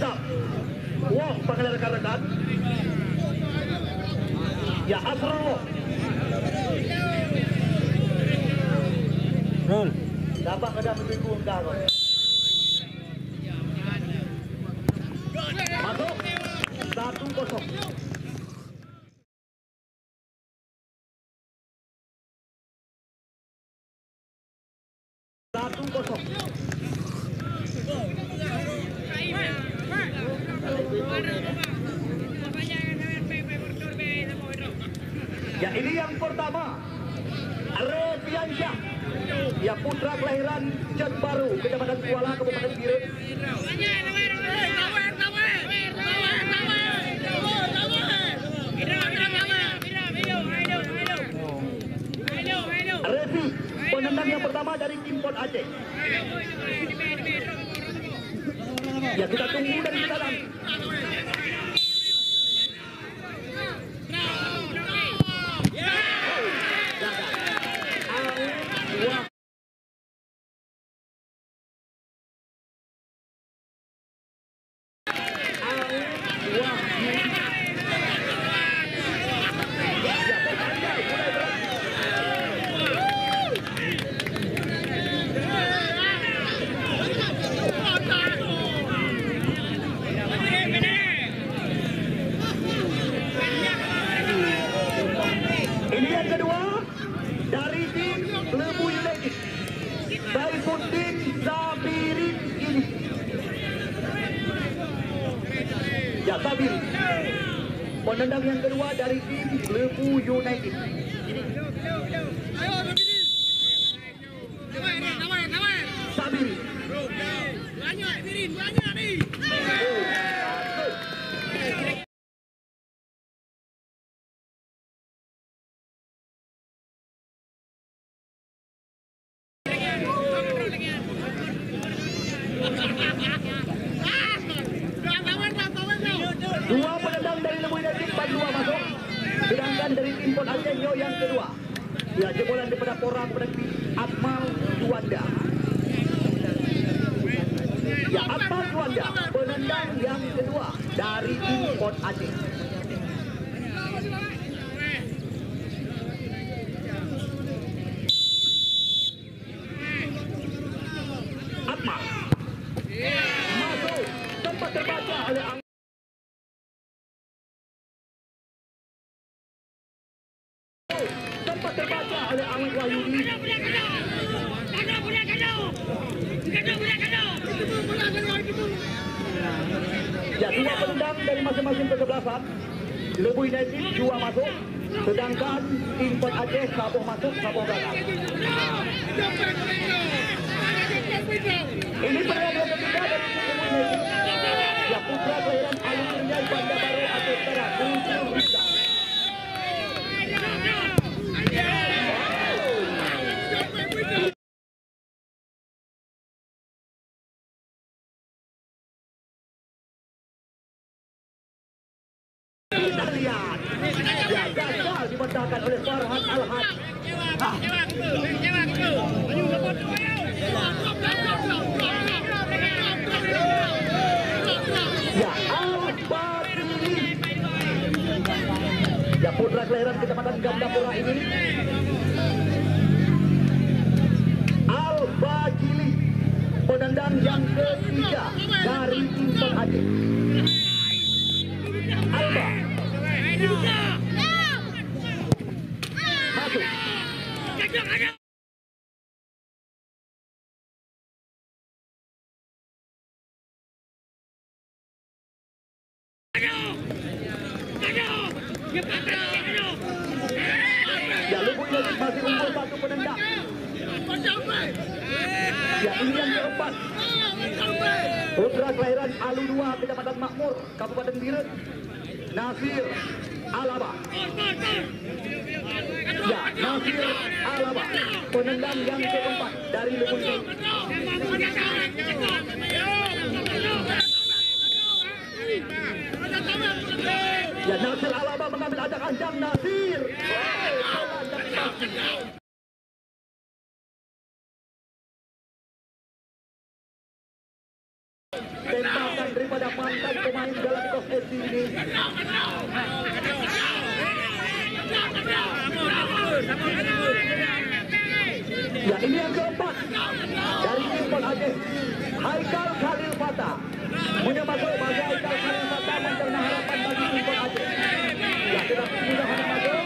Hisap. Walk panggil rekan-rekan. Ya Asrul. Roll. Dapat kada menunggu engkau. Masuk. 1-0. Ya ini yang pertama, Refiansyah, ya putra kelahiran Cetbaru, Kecamatan Kuala, Kabupaten Biren. Refi, penendang yang pertama dari tim Pon Aceh. Ya kita tunggu dari dalam. Ini yang kedua dari tim Lebu United, Saifuddin Sabirin ini. Ya Sabir, penendang yang kedua dari tim Lebu United. Sabirin. Dua penendang dari Lebu United, dua masuk. Sedangkan dari tim Pon Aceh yang kedua. Ya jebolan daripada Porang penendang Akmal Juanda. Ya Akmal Juanda, penendang yang kedua dari tim Pon Aceh. Akmal masuk, tempat terbaca oleh Ahmad Wahyudi. Ya dua penendang dari masing-masing kesebelasan. Lebu United dua masuk, sedangkan tim Pon Aceh satu masuk, satu gagal. Ini penendang yang ketiga dari tim Lebu United. Ya putra kelahiran Alumni Bandar Baru Aceh Utara, Muncul Rizal. Kita lihat, ya gagal dibentangkan oleh Farhan Al-Had. Ya Al-Badili, ya putra kelahiran Kecamatan Gandapura ini. Al-Badili, penendang yang ketiga dari tim Pon Aceh. Alba masuk. Ya Lebu United masih unggul satu penendang. Ya ini yang keempat, putra kelahiran Alu 2 Kecamatan Makmur, Kabupaten Biren, Nasir Alaba. Ya Nasir Alaba, penendang yang keempat dari Lebu United. Ya Nasir Alaba mengambil ajak ancang Nasir. Tembakan daripada Pandu FC ini. Ya, ini yang keempat dari Impon Aceh, Haikal Khalil Fatah. Punya masuk bagi Haikal Khalil Fatah mencerna harapan bagi Impon Aceh. Ya, tetapi sudah ada masuk.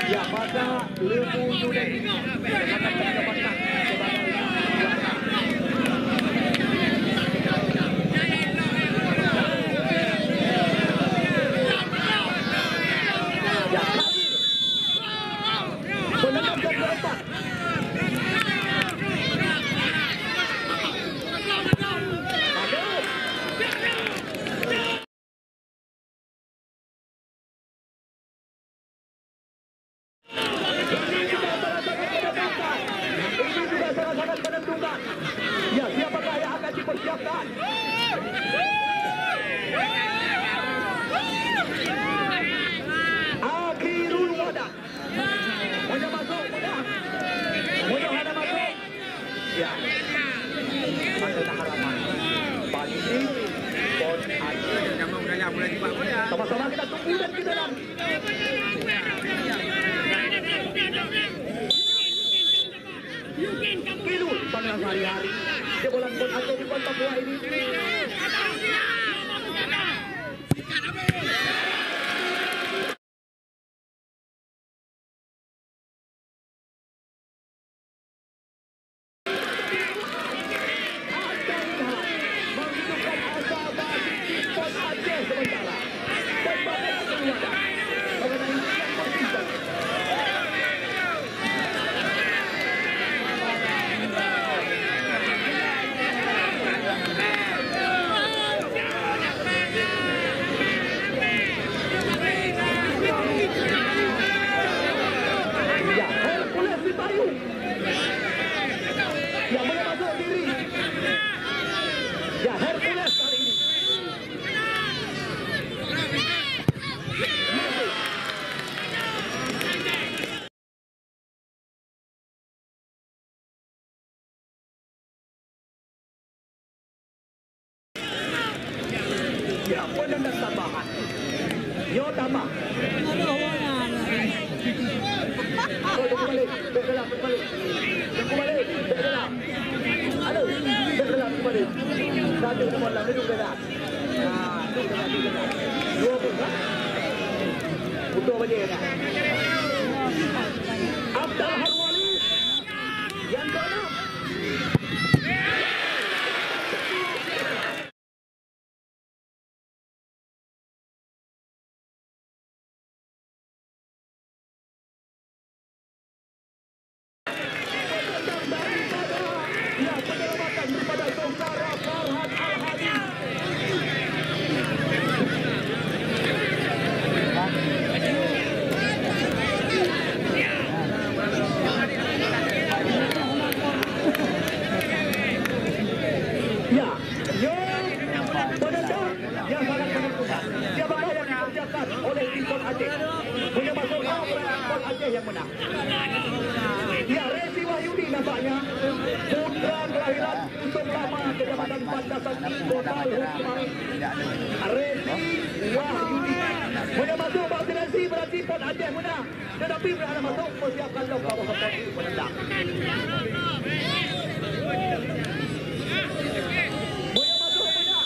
Ya, pada Lebu Yunani akan mendapatkan sebagai juara. Ya, penendang ke keempat. Ya, siapakah yang akan dipersiapkan? Akhirul wadah. Mudah masuk, mudah. Mudah ada masuk. Ya. Ada harapan. Pagi ini, Impon Aceh. Sama-sama kita tunggu dan kita dalam. Kilu panggilan sehari-hari jebolan Impon Aceh di Pon Papua ini. Menghidupkan asa bagi Impon Aceh sementara. Dan bagai keluarga mengenai yang konsisten. Yang boleh masuk diri. Ya, Hercules kali ini. Ya, penendang tambahan. Yo tambah. Kembali, bergerak kembali. Kembali, bergerak. Halo, bergerak kembali. Satu bola duduk gerak. Nah, duduk gerak. Dua bola. Untuk apa dia? Abdul Harwali yang keenam. Ya, penyelamatan kepada Saudara Farhan Al-Hadi. Ya, yang penendang yang sangat menentukan. Siapakah yang dikerjakan oleh Impon Aceh? Punya masuk Impon Aceh yang menang. Ya, Resi Wahyudi nampaknya putra kelahiran Usung Lama Kecamatan Pandasan Kota Hukmang. Resi Wahyudi punya masuk vaksinasi berarti Impon Aceh menang. Tetapi berada masuk persiapkan lokal seperti penendang. Punya masuk menang.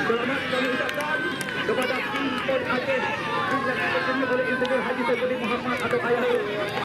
Selamat kami ucapkan kepada Impon Aceh yang dipimpin oleh Insinyur Haji Saifuddin Muhammad atau Ayah